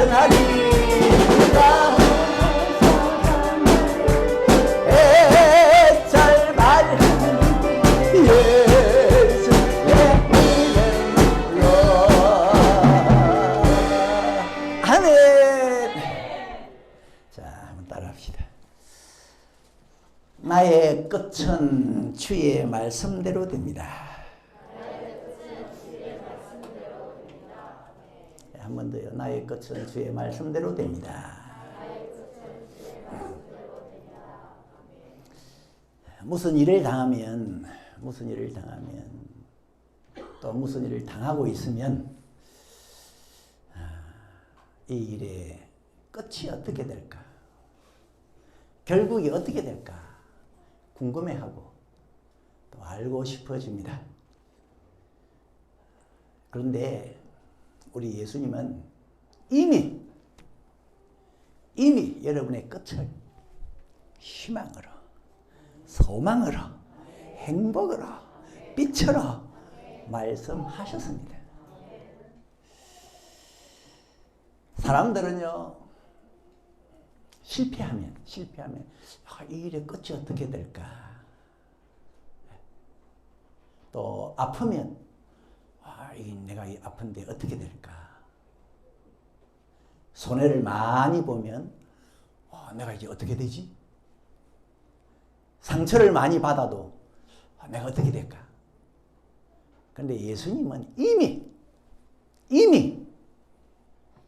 전하리라. 애잘 말하는 예수의 이름으로. 아멘. 자, 한번 따라합시다. 나의 끝은 주의 말씀대로 됩니다. 한 번 더요. 나의 끝은 주의 말씀대로 됩니다. 무슨 일을 당하면 또 무슨 일을 당하고 있으면 이 일의 끝이 어떻게 될까? 결국이 어떻게 될까? 궁금해하고 또 알고 싶어집니다. 그런데 우리 예수님은 이미 여러분의 끝을 희망으로, 소망으로, 행복으로, 빛으로 말씀하셨습니다. 사람들은요, 실패하면 이 일의 끝이 어떻게 될까? 또 아프면 내가 아픈데 어떻게 될까? 손해를 많이 보면 내가 이제 어떻게 되지? 상처를 많이 받아도 내가 어떻게 될까? 그런데 예수님은 이미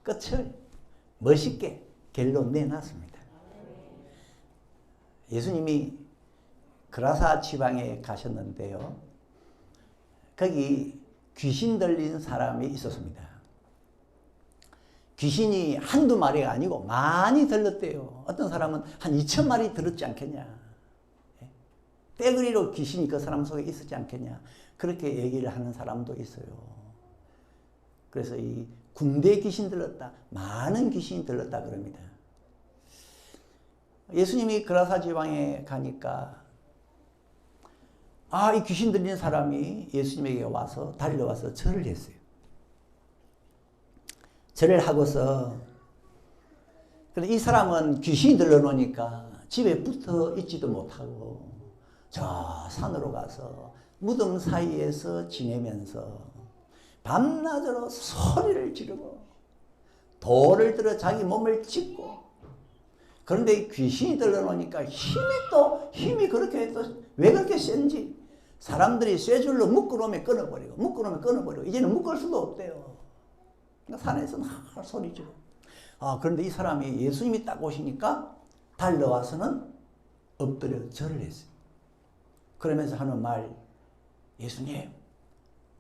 끝을 멋있게 결론 내놨습니다. 예수님이 그라사 지방에 가셨는데요. 거기 귀신 들린 사람이 있었습니다. 귀신이 한두 마리가 아니고 많이 들렸대요. 어떤 사람은 한 2,000마리 들었지 않겠냐. 떼거리로 귀신이 그 사람 속에 있었지 않겠냐. 그렇게 얘기를 하는 사람도 있어요. 그래서 이 군대 귀신 들렀다, 많은 귀신이 들렀다 그럽니다. 예수님이 그라사 지방에 가니까 이 귀신 들린 사람이 예수님에게 와서 달려와서 절을 했어요. 절을 하고서 근데 이 사람은 귀신이 들러놓으니까 집에 붙어 있지도 못하고 저 산으로 가서 무덤 사이에서 지내면서 밤낮으로 소리를 지르고 돌을 들어 자기 몸을 찢고 그런데 귀신이 들러놓으니까 힘이 그렇게 왜 그렇게 센지 사람들이 쇠줄로 묶어놓으면 끊어버리고 이제는 묶을 수도 없대요. 그러니까 산에서 막 소리 지르고 그런데 이 사람이 예수님이 딱 오시니까 달려와서는 엎드려 절을 했어요. 그러면서 하는 말, 예수님,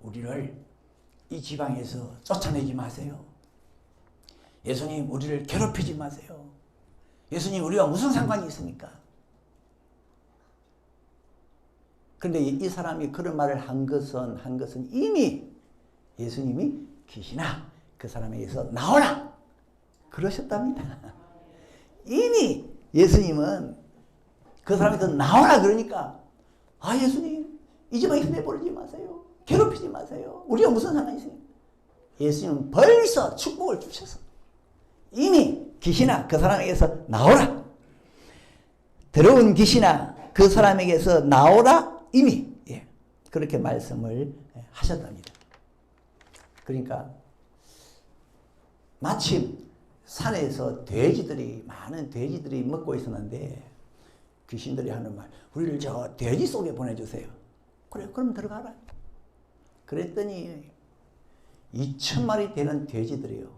우리를 이 지방에서 쫓아내지 마세요. 예수님, 우리를 괴롭히지 마세요. 예수님, 우리와 무슨 상관이 있습니까? 그런데 이 사람이 그런 말을 한 것은 이미 예수님이 귀신아, 그 사람에게서 나오라! 그러셨답니다. 이미 예수님은 그 사람에게서 나오라 그러니까 예수님, 이 지방에서 내버리지 마세요. 괴롭히지 마세요. 우리가 무슨 상관이 있습니까? 예수님은 벌써 축복을 주셔서 이미 귀신아, 그 사람에게서 나오라! 더러운 귀신아, 그 사람에게서 나오라! 이미 그렇게 말씀을 하셨답니다. 그러니까 마침 산에서 많은 돼지들이 먹고 있었는데 귀신들이 하는 말, 우리를 저 돼지 속에 보내주세요. 그래, 그럼 들어가라. 그랬더니 2,000마리 되는 돼지들이요.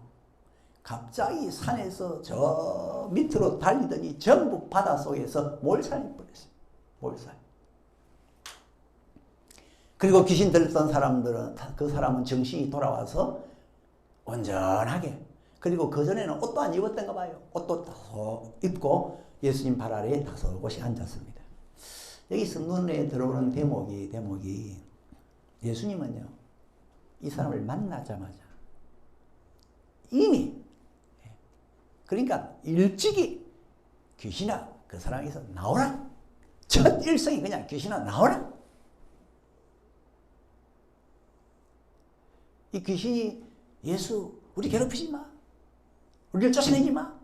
갑자기 산에서 저 밑으로 달리더니 전부 바닷속에서 몰살이 버렸어요. 몰살. 그리고 귀신 들렸던 사람들은 그 사람은 정신이 돌아와서 온전하게, 그리고 그전에는 옷도 안 입었던가 봐요. 옷도 다 입고 예수님 발 아래에 다소곳이 앉았습니다. 여기서 눈에 들어오는 대목이 예수님은요, 이 사람을 만나자마자 이미, 그러니까 일찍이 귀신아, 그 사람에게서 나오라. 첫 일성이 그냥 귀신아 나오라. 이 귀신이 예수, 우리 괴롭히지 마. 우리를 쫓아내지 마.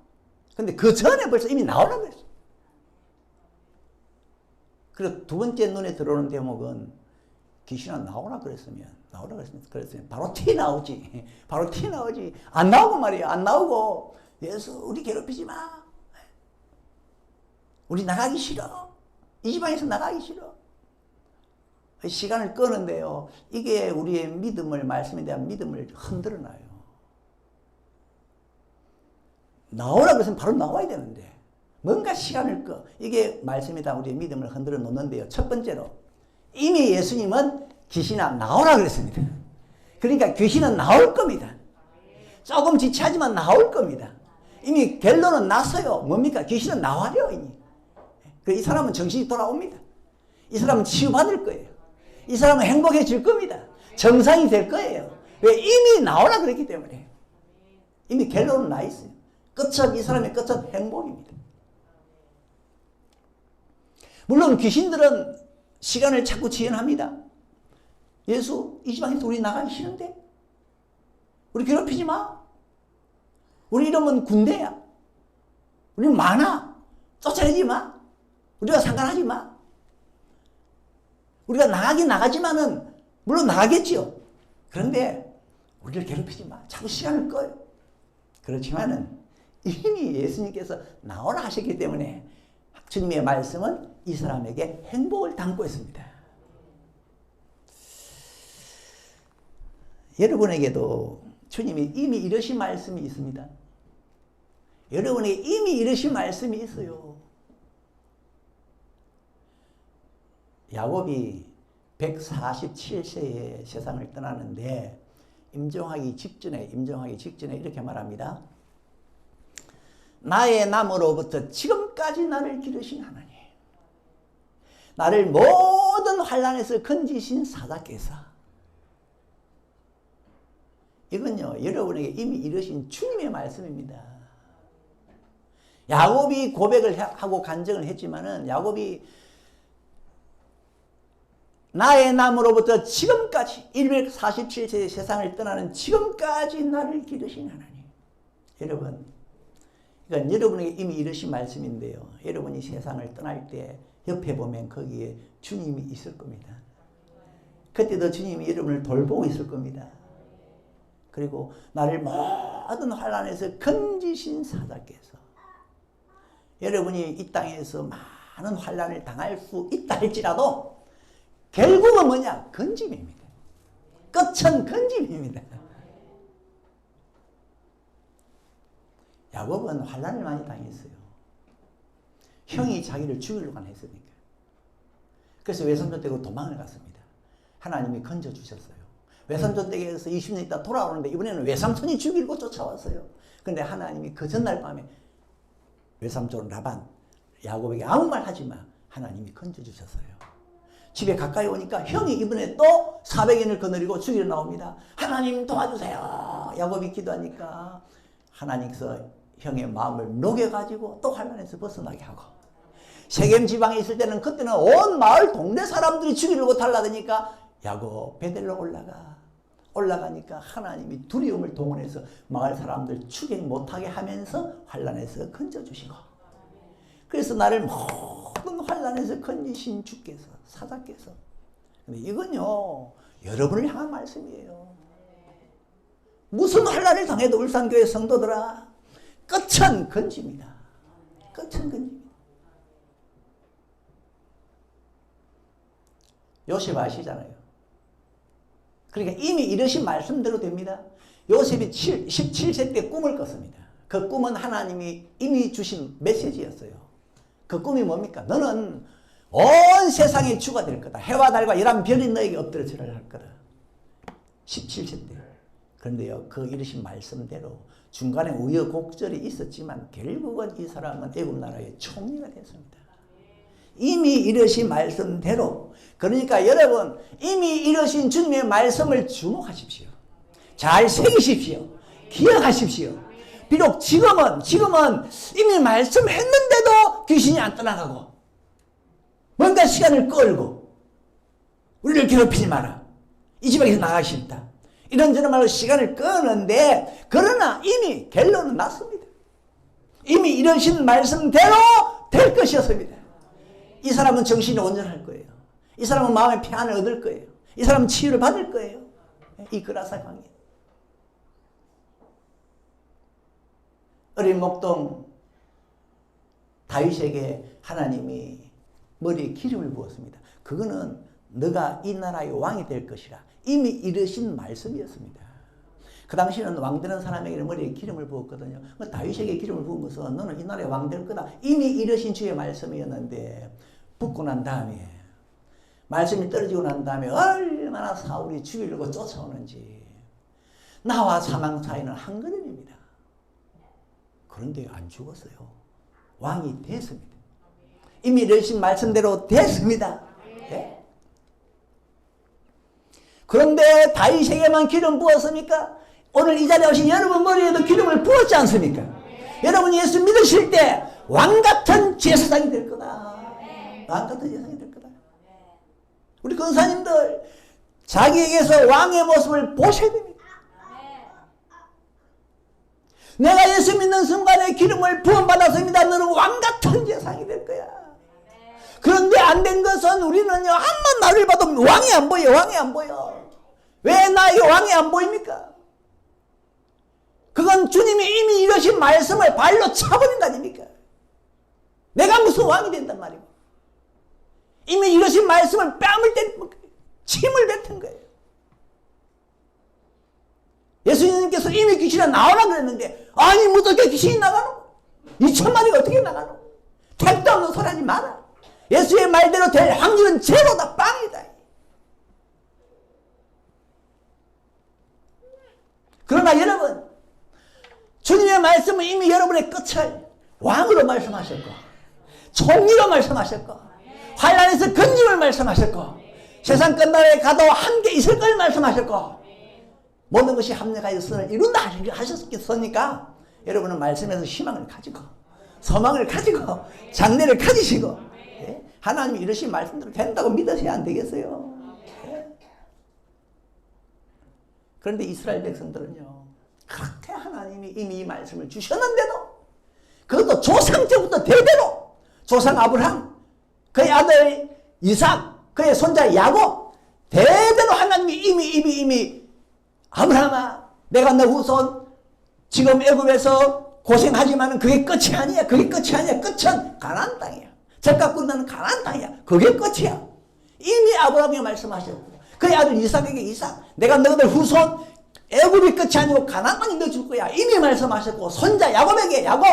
근데 그 전에 벌써 이미 나오라고 그랬어. 그리고 두 번째 눈에 들어오는 대목은 귀신아 나오라 그랬으면 바로 튀어나오지. 바로 튀어나오지. 안 나오고 말이야. 안 나오고 예수 우리 괴롭히지 마. 우리 나가기 싫어. 이 집안에서 나가기 싫어. 시간을 끄는데요. 이게 우리의 믿음을, 말씀에 대한 믿음을 흔들어 놔요. 나오라 그랬으면 바로 나와야 되는데 뭔가 시간을 끄. 이게 말씀에 대한 우리의 믿음을 흔들어 놓는데요. 첫 번째로 이미 예수님은 귀신아 나오라 그랬습니다. 그러니까 귀신은 나올 겁니다. 조금 지체하지만 나올 겁니다. 이미 결론은 났어요. 뭡니까? 귀신은 나와요 이미. 이 사람은 정신이 돌아옵니다. 이 사람은 치유받을 거예요. 이 사람은 행복해질 겁니다. 정상이 될 거예요. 왜? 이미 나오라 그랬기 때문에. 이미 결론은 나 있어요. 끝은 이 사람의 끝은 행복입니다. 물론 귀신들은 시간을 자꾸 지연합니다. 예수 이 집안에서 우리 나가기 싫은데 우리 괴롭히지 마. 우리 이러면 군대야. 우리 많아. 쫓아내지 마. 우리가 상관하지 마. 우리가 나가긴 나가지만은 물론 나가겠지요. 그런데 우리를 괴롭히지 마. 자꾸 시간을 꺼요. 그렇지만은 이미 예수님께서 나오라 하셨기 때문에 주님의 말씀은 이 사람에게 행복을 담고 있습니다. 여러분에게도 주님이 이미 이러신 말씀이 있습니다. 여러분에게 이미 이러신 말씀이 있어요. 야곱이 147세에 세상을 떠나는데 임종하기 직전에 이렇게 말합니다. 나의 남으로부터 지금까지 나를 기르신 하나님, 나를 모든 환난에서 건지신 사자께서. 이건요 여러분에게 이미 이르신 주님의 말씀입니다. 야곱이 고백을 하고 간증을 했지만은 야곱이 나의 남으로부터 지금까지 147세의 세상을 떠나는 지금까지 나를 기르신 하나님. 여러분, 이건 여러분에게 이미 이르신 말씀인데요. 여러분이 세상을 떠날 때 옆에 보면 거기에 주님이 있을 겁니다. 그때도 주님이 여러분을 돌보고 있을 겁니다. 그리고 나를 모든 환난에서 건지신 사자께서. 여러분이 이 땅에서 많은 환난을 당할 수 있다 할지라도 결국은 뭐냐? 건짐입니다. 끝은 건짐입니다. 야곱은 환난을 많이 당했어요. 형이 자기를 죽이려고 했으니까. 그래서 외삼촌 댁으로 도망을 갔습니다. 하나님이 건져주셨어요. 외삼촌 댁에서 20년 있다 돌아오는데 이번에는 외삼촌이 죽이려고 쫓아왔어요. 그런데 하나님이 그 전날 밤에 외삼촌 라반 야곱에게 아무 말 하지 마. 하나님이 건져주셨어요. 집에 가까이 오니까 형이 이번에 또 400인을 거느리고 죽이러 나옵니다. 하나님 도와주세요. 야곱이 기도하니까 하나님께서 형의 마음을 녹여가지고 또 환난에서 벗어나게 하고, 세겜 지방에 있을 때는 그때는 온 마을 동네 사람들이 죽이려고 달라드니까 야곱 베델로 올라가니까 하나님이 두려움을 동원해서 마을 사람들 추격 못하게 하면서 환난에서 건져주시고, 그래서 나를 모든 환난에서 건지신 주께서, 사자께서. 근데 이건요 여러분을 향한 말씀이에요. 무슨 환난을 당해도 울산교회 성도들아 끝은 건집니다. 끝은 건집니다. 요셉 아시잖아요. 그러니까 이미 이러신 말씀대로 됩니다. 요셉이 17세 때 꿈을 꿨습니다. 그 꿈은 하나님이 이미 주신 메시지였어요. 그 꿈이 뭡니까? 너는 온 세상의 주가 될 거다. 해와 달과 11별이 너에게 엎드려 절할 거다. 17세 때. 그런데요, 그 이르신 말씀대로 중간에 우여곡절이 있었지만 결국은 이 사람은 애굽 나라의 총리가 됐습니다. 이미 이르신 말씀대로. 그러니까 여러분, 이미 이르신 주님의 말씀을 주목하십시오. 잘 새기십시오. 기억하십시오. 비록 지금은 이미 말씀했는데도 귀신이 안 떠나가고 뭔가 시간을 끌고 우리를 괴롭히지 마라. 이 집에서 나가기 싫다. 이런저런 말로 시간을 끄는데 그러나 이미 결론은 났습니다. 이미 이러신 말씀대로 될 것이었습니다. 이 사람은 정신이 온전할 거예요. 이 사람은 마음의 평안을 얻을 거예요. 이 사람은 치유를 받을 거예요. 이 그라사 광야. 어린 목동 다윗에게 하나님이 머리에 기름을 부었습니다. 그거는 너가 이 나라의 왕이 될 것이라 이미 이르신 말씀이었습니다. 그 당시에는 왕 되는 사람에게는 머리에 기름을 부었거든요. 다윗에게 기름을 부은 것은 너는 이 나라의 왕 될 거다. 이미 이르신 주의 말씀이었는데 붓고 난 다음에 말씀이 떨어지고 난 다음에 얼마나 사울이 죽이려고 쫓아오는지 나와 사망 사이는 한 걸음입니다. 그런데 안 죽었어요. 왕이 됐습니다. 이미 이르신 말씀대로 됐습니다. 네? 그런데 다윗에게만 기름 부었습니까? 오늘 이 자리에 오신 여러분 머리에도 기름을 부었지 않습니까? 여러분이 예수 믿으실 때 왕같은 제사장이 될 거다. 왕같은 제사장이 될 거다. 우리 권사님들 자기에게서 왕의 모습을 보셔야 됩니다. 내가 예수 믿는 순간에 기름을 부음받았습니다. 너는 왕같은 제사장이 될 거야. 그런데 안 된 것은 우리는요, 한번 나를 봐도 왕이 안 보여, 왕이 안 보여. 왜 나에게 왕이 안 보입니까? 그건 주님이 이미 이러신 말씀을 발로 차버린 거 아닙니까? 내가 무슨 왕이 된단 말이고. 이미 이러신 말씀을 뺨을 때리고 침을 뱉은 거예요. 예수님께서 이미 귀신이 나오라 그랬는데, 아니, 어떻게 귀신이 나가노? 2천마리가 어떻게 나가노? 택도 없는 소리 하지 마라. 예수의 말대로 될 확률은 제로다, 빵이다. 그러나 여러분, 주님의 말씀은 이미 여러분의 끝을 왕으로 말씀하셨고, 총리로 말씀하셨고, 환란에서 건짐을 말씀하셨고, 세상 끝날에 가도 함께 있을 걸 말씀하셨고, 모든 것이 합력하여 선을 이룬다 하셨겠습니까? 여러분은 말씀에서 희망을 가지고, 소망을 가지고, 장래를 가지시고, 하나님이 이러신 말씀대로 된다고 믿으셔야 안 되겠어요? 그런데 이스라엘 백성들은요, 그렇게 하나님이 이미 이 말씀을 주셨는데도, 그것도 조상 때부터 대대로, 조상 아브라함, 그의 아들 이삭, 그의 손자 야곱, 대대로 하나님이 이미 아브라함아, 내가 너 후손 지금 애굽에서 고생하지만 그게 끝이 아니야. 그게 끝이 아니야. 끝은 가나안 땅이야. 젖과 꿀 나는 가나안 땅이야. 그게 끝이야. 이미 아브라함이 말씀하셨고, 그의 아들 이삭에게 이삭, 내가 너희들 후손 애굽이 끝이 아니고 가나안 땅에 넣어줄 거야. 이미 말씀하셨고, 손자 야곱에게 야곱,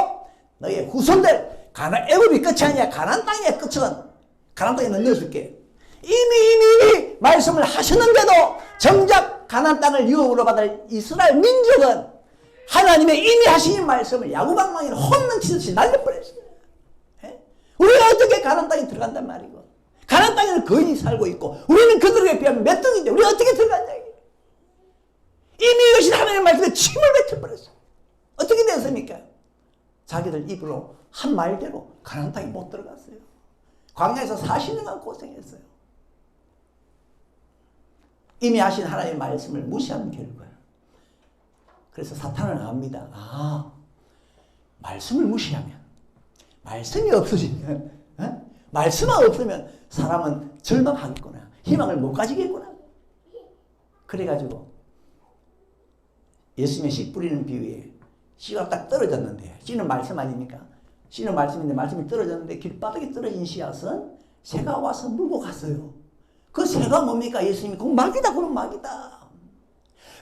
너의 후손들 애굽이 끝이 아니야. 가나안 땅이야. 끝은 가나안 땅에 넣어줄게. 이미 말씀을 하셨는데도 정작 가나안 땅을 유업으로 받을 이스라엘 민족은 하나님의 이미 하신 말씀을 야구방망이를 홈런 치듯이 날려버렸어요. 우리가 어떻게 가나안 땅에 들어간단 말이고, 가나안 땅에는 거인이 살고 있고 우리는 그들에게 비하면 몇 등인데 우리가 어떻게 들어갔냐. 이미 이것이 하나님의 말씀에 침을 뱉어버렸어요. 어떻게 됐습니까? 자기들 입으로 한 말대로 가나안 땅에 못 들어갔어요. 광야에서 40년간 고생했어요. 이미 하신 하나님의 말씀을 무시한 결과. 그래서 사탄은 압니다. 아, 말씀을 무시하면, 말씀이 없어지면, 말씀만 없으면 사람은 절망하겠구나. 희망을 못 가지겠구나. 그래가지고 예수님의 씨 뿌리는 비유에 씨가 딱 떨어졌는데, 씨는 말씀 아닙니까? 씨는 말씀인데 말씀이 떨어졌는데 길바닥에 떨어진 씨앗은 새가 와서 물고 갔어요. 그 새가 뭡니까? 예수님이 그 마귀다. 그럼 마귀다.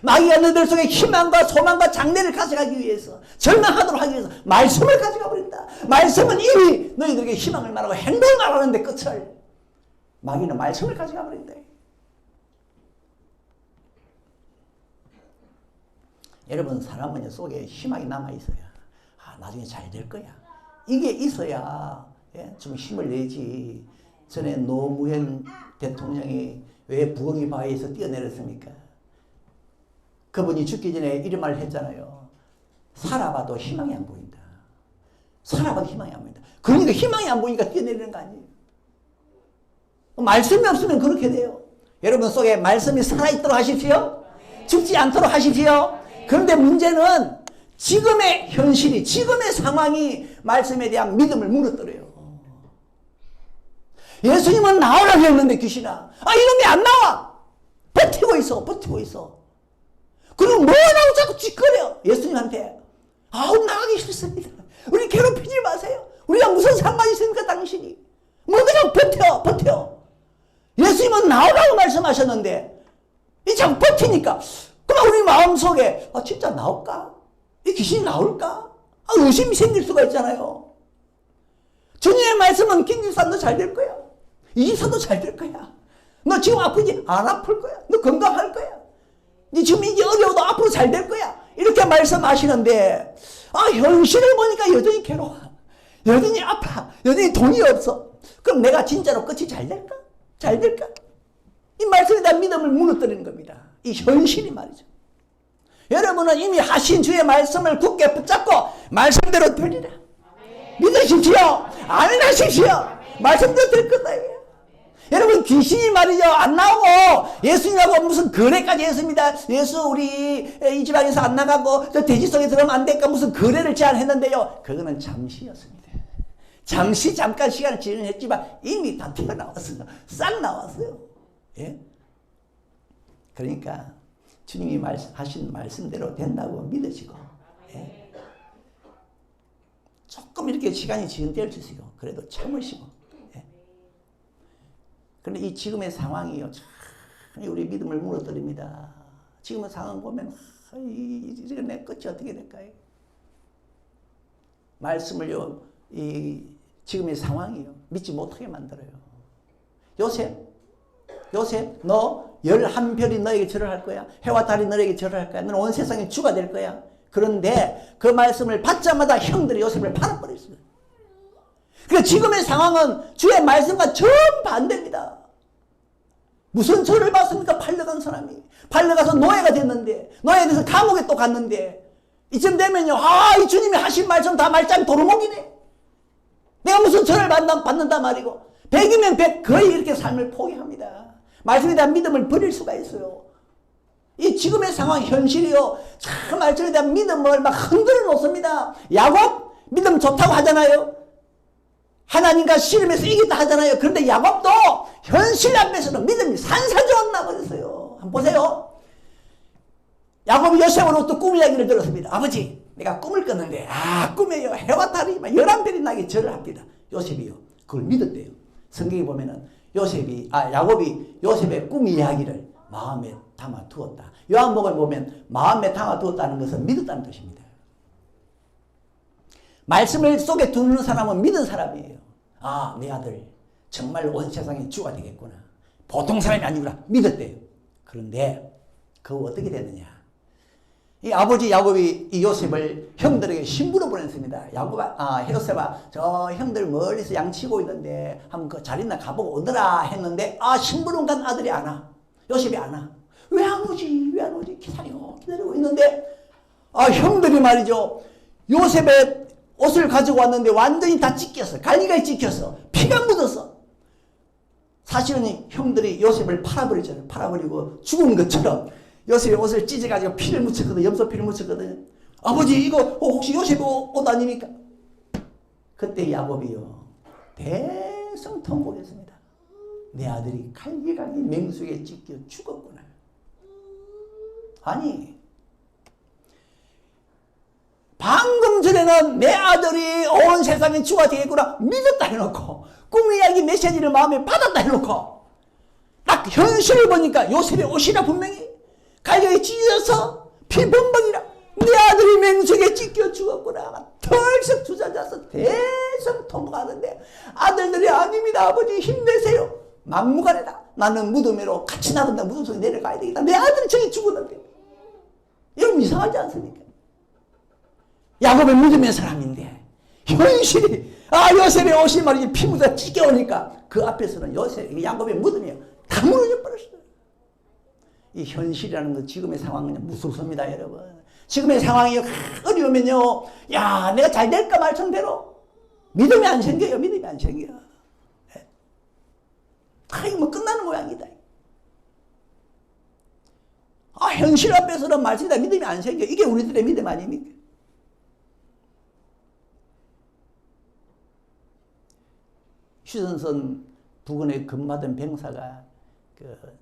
마귀가 너희들 속에 희망과 소망과 장래를 가져가기 위해서, 절망하도록 하기 위해서 말씀을 가져가 버린다. 말씀은 이미 너희들에게 희망을 말하고 행복을 말하는데 끝을, 마귀는 말씀을 가져가 버린다. 여러분, 사람은 속에 희망이 남아있어야, 아, 나중에 잘 될 거야. 이게 있어야 좀 힘을 내지. 전에 노무현 대통령이 왜 부엉이 바위에서 뛰어내렸습니까? 그분이 죽기 전에 이런 말을 했잖아요. 살아봐도 희망이 안 보인다. 살아봐도 희망이 안 보인다. 그러니까 희망이 안 보이니까 뛰어내리는 거 아니에요. 말씀이 없으면 그렇게 돼요. 여러분 속에 말씀이 살아있도록 하십시오. 죽지 않도록 하십시오. 그런데 문제는 지금의 현실이, 지금의 상황이 말씀에 대한 믿음을 무너뜨려요. 예수님은 나오라고 했는데 귀신아, 이놈이 안 나와. 버티고 있어. 그리고 뭐라고 자꾸 짓거려. 예수님한테. 나가기 싫습니다. 우리 괴롭히지 마세요. 우리가 무슨 상관이 있습니까 당신이. 뭐 그냥 버텨. 예수님은 나오라고 말씀하셨는데 이 자꾸 버티니까 그럼 우리 마음속에 진짜 나올까? 이 귀신이 나올까? 의심이 생길 수가 있잖아요. 주님의 말씀은 김집사도 잘 될 거야. 이집사도 잘 될 거야. 너 지금 아프지? 안 아플 거야. 너 건강할 거야. 네 지금 이게 어려워도 앞으로 잘 될 거야. 이렇게 말씀하시는데 현실을 보니까 여전히 괴로워. 여전히 아파. 여전히 돈이 없어. 그럼 내가 진짜로 끝이 잘 될까? 이 말씀에 대한 믿음을 무너뜨리는 겁니다. 이 현실이 말이죠. 여러분은 이미 하신 주의 말씀을 굳게 붙잡고 말씀대로 되리라. 믿으십시오. 아멘 하십시오. 말씀대로 될 거다. 여러분 귀신이 말이죠 안 나오고 예수님하고 무슨 거래까지 했습니다. 예수 우리 이 지방에서 안 나가고 저 돼지 속에 들어가면 안 될까 무슨 거래를 제안했는데요. 그거는 잠시였습니다. 잠깐 시간을 지연했지만 이미 다 튀어나왔어요. 싹 나왔어요. 예? 그러니까 주님이 하신 말씀대로 된다고 믿으시고 예? 조금 이렇게 시간이 지연될 수 있어요. 그래도 참으시고 예? 그런데 이 지금의 상황이요 참 우리 믿음을 무너뜨립니다. 지금의 상황 보면 이제 내 끝이 어떻게 될까요? 말씀을요 이 지금의 상황이요 믿지 못하게 만들어요. 요셉 너 11별이 너에게 절을 거야. 해와 달이 너에게 절을 거야. 너는 온 세상에 주가 될 거야. 그런데 그 말씀을 받자마자 형들이 요셉을 팔아버렸어요. 그러니까 지금의 상황은 주의 말씀과 정반대입니다. 무슨 절을 받습니까? 팔려간 사람이. 팔려가서 노예가 됐는데 노예가 돼서 감옥에 또 갔는데 이쯤 되면요 이 주님이 하신 말씀 다 말짱 도루묵이네. 내가 무슨 절을 받는다 말이고 100이면 100 거의 이렇게 삶을 포기합니다. 말씀에 대한 믿음을 버릴 수가 있어요. 이 지금의 상황 현실이요 참 말씀에 대한 믿음을 막 흔들어 놓습니다. 야곱 믿음 좋다고 하잖아요. 하나님과 씨름해서 이기다 하잖아요. 그런데 야곱도 현실 앞에서는 믿음이 산산조각 나버렸어요. 한번 보세요. 야곱이 요셉으로부터 꿈 이야기를 들었습니다. 아버지 내가 꿈을 꿨는데 꿈에요 해와 달이 11별이 나게 절을 합니다. 요셉이요 그걸 믿었대요. 성경에 보면은 야곱이 요셉의 꿈 이야기를 마음에 담아 두었다. 요한복음에 보면 마음에 담아 두었다는 것은 믿었다는 뜻입니다. 말씀을 속에 두는 사람은 믿은 사람이에요. 내 아들 정말 온 세상에 주가 되겠구나. 보통 사람이 아니구나. 믿었대요. 그런데 그거 어떻게 되느냐. 이 아버지 야곱이 이 요셉을 형들에게 신부로 보냈습니다. 요셉아 저 형들 멀리서 양치고 있는데 한번 그 자리나 가보고 오더라 했는데 신부로 간 아들이 안 와. 요셉이 안 와. 왜 안 오지? 기다리고 있는데 형들이 말이죠. 요셉의 옷을 가지고 왔는데 완전히 다 찢겼어. 갈기가 찢겼어. 피가 묻었어. 사실은 형들이 요셉을 팔아버리잖아요. 팔아버리고 죽은 것처럼 요셉의 옷을 찢어가지고 피를 묻혔거든. 염소피를 묻혔거든. 아버지 이거 혹시 요셉 옷 아닙니까? 그때 야곱이요 대성통곡했습니다. 내 아들이 갈기갈기 맹수에 찢겨 죽었구나. 아니 방금 전에는 내 아들이 온 세상에 주가 되겠구나 믿었다 해놓고 꿈 이야기 메시지를 마음에 받았다 해놓고 딱 현실을 보니까 요셉의 옷이라 분명히 갈기에 찢어서 피범벅이라 내 아들이 맹수에 찢겨 죽었구나. 털썩 주저앉아서 대성통곡하는데 아들들이 아닙니다. 아버지 힘내세요. 막무가내다. 나는 무덤으로 같이 나른다. 무덤 속에 내려가야 되겠다. 내 아들이 저기 죽었는데. 이건 이상하지 않습니까? 야곱의 믿음의 사람인데 현실이 요셉의 옷이 말이지 피 묻어 찢겨오니까 그 앞에서는 야곱의 믿음이 다 무너져 버렸어요. 이 현실이라는 건 지금의 상황은 무섭습니다, 여러분. 지금의 상황이 어려우면요, 내가 잘 될까 말씀대로 믿음이 안 생겨요. 믿음이 안 생겨요. 이거 끝나는 모양이다. 현실 앞에서는 말씀이다 믿음이 안 생겨. 이게 우리들의 믿음 아닙니까? 휴전선 부근에 근무하던 병사가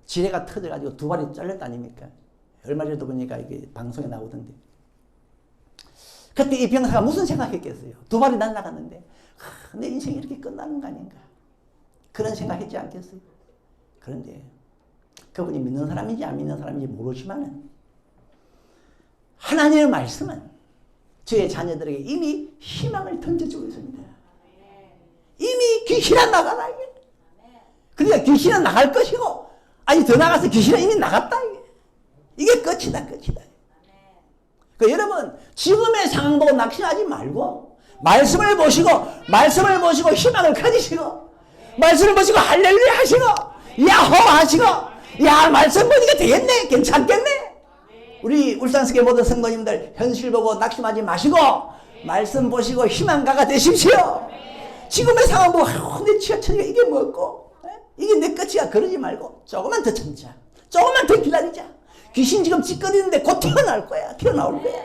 지뢰가 터져가지고 두 발이 잘렸다 아닙니까? 얼마 전에도 보니까 이게 방송에 나오던데. 그때 이 병사가 무슨 생각했겠어요? 두 발이 날아갔는데 내 인생이 이렇게 끝나는 거 아닌가? 그런 생각했지 않겠어요? 그런데 그분이 믿는 사람인지 안 믿는 사람인지 모르지만은 하나님의 말씀은 저의 자녀들에게 이미 희망을 던져주고 있습니다. 이미 귀신은 나가라 이게. 그러니까 귀신은 나갈 것이고, 아니 더 나가서 귀신은 이미 나갔다 이게. 이게 끝이다. 그 여러분 지금의 상황 보고 낙심하지 말고 말씀을 보시고 희망을 가지시고 말씀을 보시고 할렐루야 하시고 야호 하시고 야 말씀 보니까 되겠네 괜찮겠네. 우리 울산스계 모든 성도님들 현실 보고 낙심하지 마시고 말씀 보시고 희망가가 되십시오. 지금의 상황 보고 내 지하철이가 이게 뭐고 이게 내 끝이야 그러지 말고 조금만 더 참자. 조금만 더 기다리자. 귀신 지금 찌꺼리는데 곧 튀어나올 거야. 튀어나올 거야.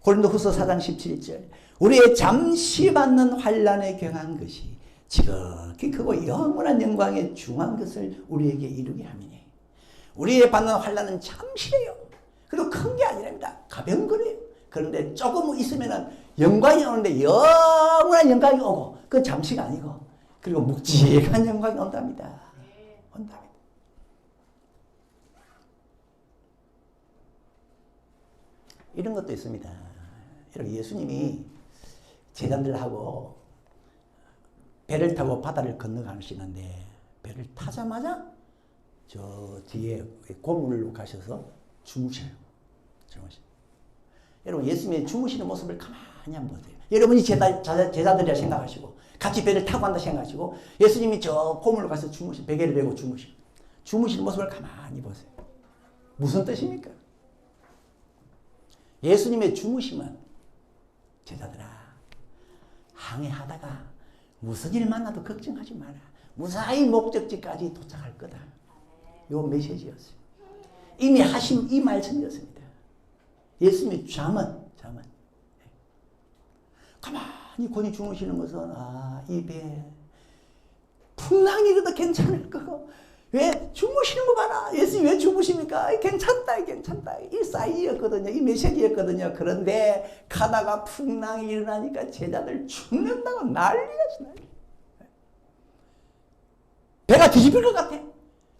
고린도후서 4장 17절 우리의 잠시 받는 환난에 경한 것이 지극히 크고 영원한 영광에 중한 것을 우리에게 이루게 함이니 우리의 받는 환난은 잠시래요. 그리고 큰 게 아니랍니다. 가벼운 거래요. 그런데 조금 있으면 영광이 오는데 영원한 영광이 오고 그건 잠시가 아니고 그리고 묵직한 영광이 온답니다. 온답니다. 이런 것도 있습니다. 이렇게 예수님이 제자들하고 배를 타고 바다를 건너가시는데 배를 타자마자 저 뒤에 고물로 가셔서 주무셔요. 여러분 예수님의 주무시는 모습을 가만히 한번 보세요. 여러분이 제자들이라 생각하시고 같이 배를 타고 간다 생각하시고 예수님이 저 고물로 가서 베개를 베고 주무시는 모습을 가만히 보세요. 무슨 뜻입니까? 예수님의 주무심은 제자들아 항해하다가 무슨 일 만나도 걱정하지 마라. 무사히 목적지까지 도착할 거다. 요 메시지였어요. 이미 하신 이 말씀이었습니다. 예수님의 잠은 가만히 곤히 주무시는 것은 이 배 풍랑이라도 괜찮을 거고 왜 주무시는 거 봐라. 예수님 왜 주무십니까? 괜찮다. 이 사인이었거든요. 이 메시지였거든요. 그런데 가다가 풍랑이 일어나니까 제자들 죽는다고 난리였어. 배가 뒤집힐 것 같아.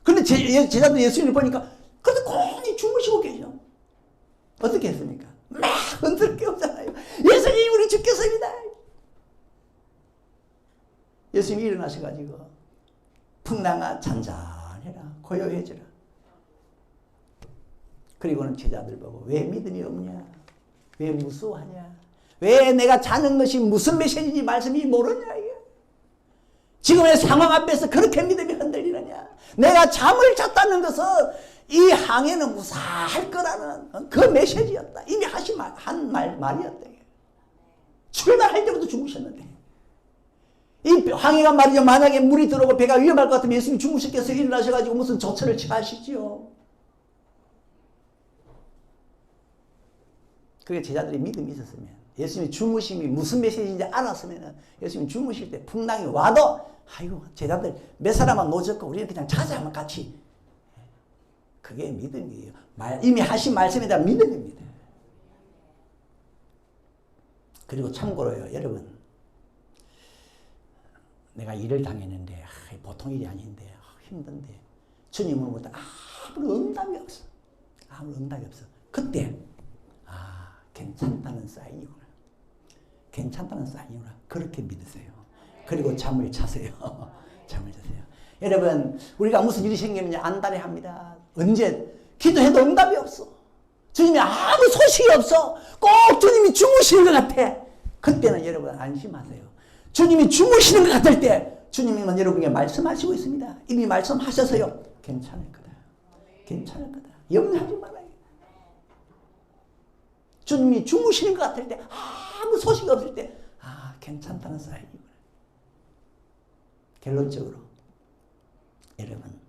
그런데 제자들 예수님을 보니까 그래도 곤히 주무시고 계셔. 어떻게 했습니까? 막 흔들 깨우잖아요. 예수님 우리 죽겠습니다. 예수님이 일어나셔가지고 풍랑아 잔잔해라. 고요해져라. 그리고는 제자들 보고 왜 믿음이 없냐? 왜 무서워하냐? 왜 내가 자는 것이 무슨 메시지인지 말씀이 모르냐? 이게. 지금의 상황 앞에서 그렇게 믿음이 흔들리느냐? 내가 잠을 잤다는 것은 이 항해는 무사할 거라는 그 메시지였다. 이미 한 말이었다. 출발할 때부터 주무셨는데 이 항해가 말이죠. 만약에 물이 들어오고 배가 위험할 것 같으면 예수님이 주무셨겠어요. 일어나셔가지고 무슨 조처를 취하시지요. 그게 제자들이 믿음이 있었으면 예수님이 주무심이 무슨 메시지인지 알았으면 예수님이 주무실 때 풍랑이 와도 아이고 제자들 몇 사람만 놓쳤고 우리는 그냥 자자 하면 같이. 그게 믿음이에요. 이미 하신 말씀에 대한 믿음입니다. 그리고 참고로요. 여러분 내가 일을 당했는데 보통 일이 아닌데 힘든데 주님으로부터 아무런 응답이 없어. 그때 괜찮다는 사인이구나. 그렇게 믿으세요. 그리고 잠을 자세요. 여러분 우리가 무슨 일이 생기느냐 안달해합니다. 언제 기도해도 응답이 없어. 주님이 아무 소식이 없어. 꼭 주님이 주무시는 것 같아. 그때는 여러분 안심하세요. 주님이 주무시는 것 같을 때 주님은 여러분에게 말씀하시고 있습니다. 이미 말씀하셔서요. 괜찮을 거다. 염려하지 말아요. 주님이 주무시는 것 같을 때 아무 소식이 없을 때 괜찮다는 사인이구나. 결론적으로 여러분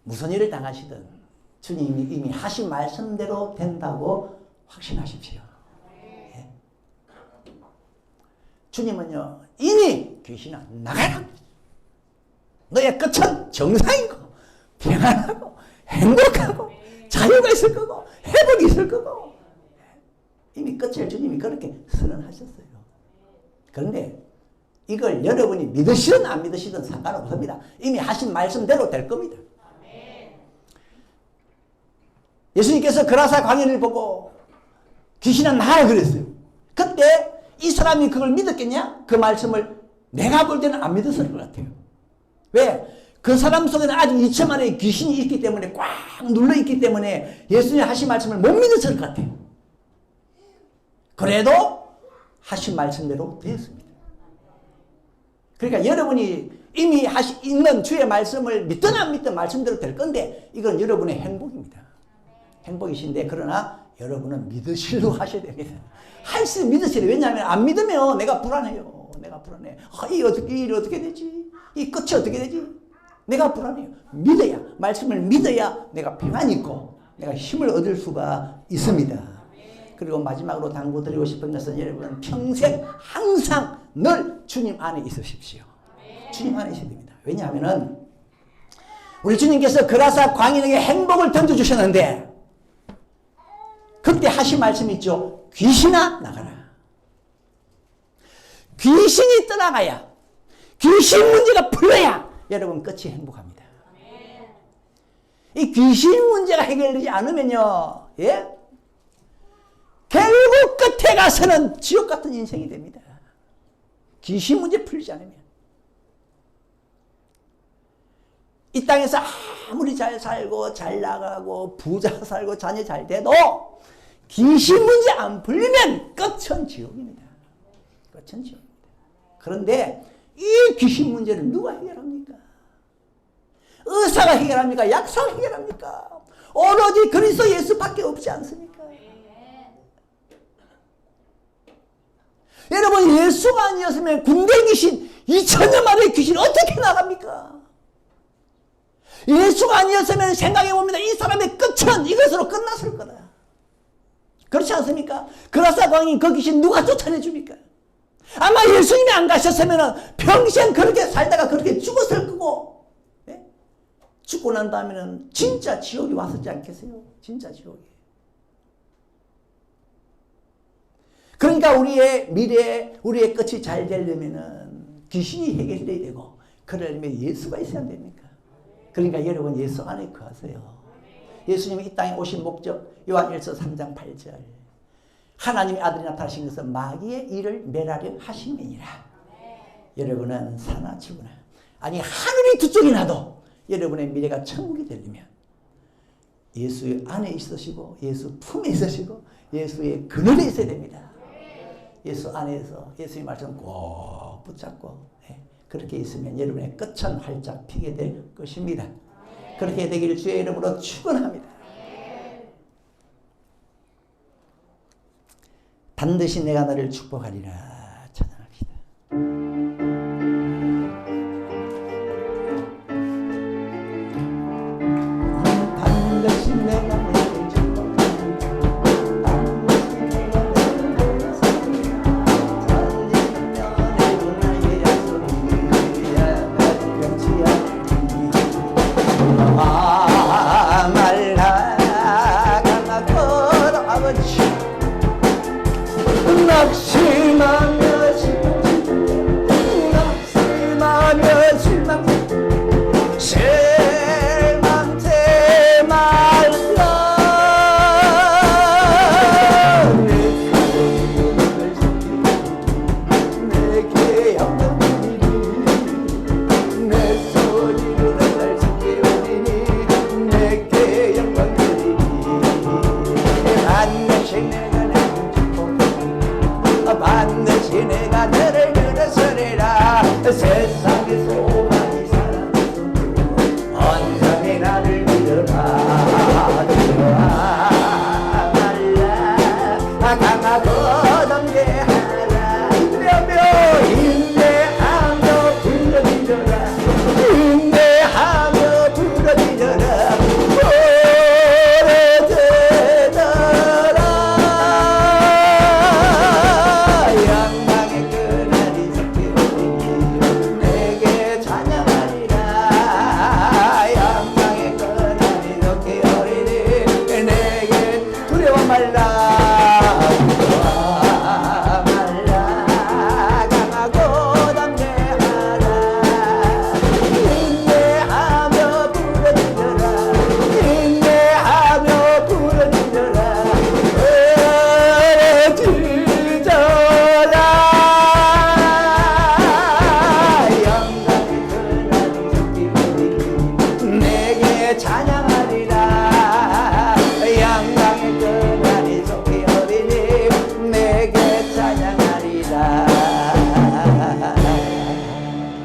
무슨 일을 당하시든 주님이 이미 하신 말씀대로 된다고 확신하십시오. 예. 주님은요, 이미 귀신아 나가라. 너의 끝은 정상이고 평안하고 행복하고 자유가 있을 거고 회복이 있을 거고, 이미 끝을 주님이 그렇게 선언하셨어요. 그런데 이걸 여러분이 믿으시든 안 믿으시든 상관없습니다. 이미 하신 말씀대로 될 겁니다. 예수님께서 그라사 광야를 보고 귀신은 나가라 그랬어요. 그때 이 사람이 그걸 믿었겠냐? 그 말씀을 내가 볼 때는 안 믿었을 것 같아요. 왜? 그 사람 속에는 아직 2천 마리의 귀신이 있기 때문에, 꽉 눌러있기 때문에 예수님 하신 말씀을 못 믿었을 것 같아요. 그래도 하신 말씀대로 되었습니다. 그러니까 여러분이 이미 있는 주의 말씀을 믿든 안 믿든 말씀대로 될 건데, 이건 여러분의 행복입니다. 행복이신데, 그러나 여러분은 믿으시려고 하셔야 됩니다. 할 수 믿으시려. 왜냐하면 안 믿으면 내가 불안해요. 내가 불안해. 이 일이 어떻게 되지? 이 끝이 어떻게 되지? 내가 불안해요. 믿어야, 말씀을 믿어야 내가 평안이 있고 내가 힘을 얻을 수가 있습니다. 그리고 마지막으로 당부드리고 싶은 것은, 여러분 평생 항상 늘 주님 안에 있으십시오. 주님 안에 있어야 됩니다. 왜냐하면 우리 주님께서 그라사 광인에게 행복을 던져주셨는데, 그때 하신 말씀이 있죠. 귀신아 나가라. 귀신이 떠나가야, 귀신 문제가 풀려야 여러분 끝이 행복합니다. 이 귀신 문제가 해결되지 않으면요, 예? 결국 끝에 가서는 지옥 같은 인생이 됩니다. 귀신 문제 풀리지 않으면. 이 땅에서 아무리 잘 살고 잘 나가고 부자 살고 자녀 잘 돼도 귀신 문제 안 풀리면 끝은 지옥입니다. 끝은 지옥입니다. 그런데 이 귀신 문제를 누가 해결합니까? 의사가 해결합니까? 약사가 해결합니까? 오로지 그리스도 예수밖에 없지 않습니까? 여러분, 예수가 아니었으면 군대 귀신, 2천여 마리의 귀신 어떻게 나갑니까? 예수가 아니었으면 생각해봅니다. 이 사람의 끝은 이것으로 끝났을 거다. 그렇지 않습니까? 그라사 광인 그 귀신 누가 쫓아내줍니까? 아마 예수님이 안 가셨으면 평생 그렇게 살다가 그렇게 죽었을 거고, 네? 죽고 난 다음에는 진짜 지옥이 왔었지 않겠어요? 진짜 지옥이. 그러니까 우리의 미래, 우리의 끝이 잘 되려면은 귀신이 해결돼야 되고, 그러려면 예수가 있어야 됩니까? 그러니까 여러분 예수 안에 거하세요. 예수님이 이 땅에 오신 목적, 요한일서 3장 8절. 하나님의 아들이 나타나신 것은 마귀의 일을 멸하려 하심이니라. 여러분은 사나 죽으나, 아니 하늘이 두 쪽이 나도 여러분의 미래가 천국이 되려면 예수 안에 있으시고 예수 품에 있으시고 예수의 그늘에 있어야 됩니다. 예수 안에서 예수의 말씀 꼭 붙잡고, 그렇게 있으면 여러분의 끝은 활짝 피게 될 것입니다. 그렇게 되기를 주의 이름으로 축원합니다. 반드시 내가 너를 축복하리라. 찬양합시다. 반드시 내가 너를 축복하리라. 반드시 내가 너를 살리며 살리며 나의 약속이야. 변치 않으니 말라가 걸어아버지 낙심하며 실망 실망대 말라. 내게 영광 드리니 내 소리로 날 지키오리니 내게 영광 드리니 반드시 내가 반드시 내가 너를 들으시리라. 세상에서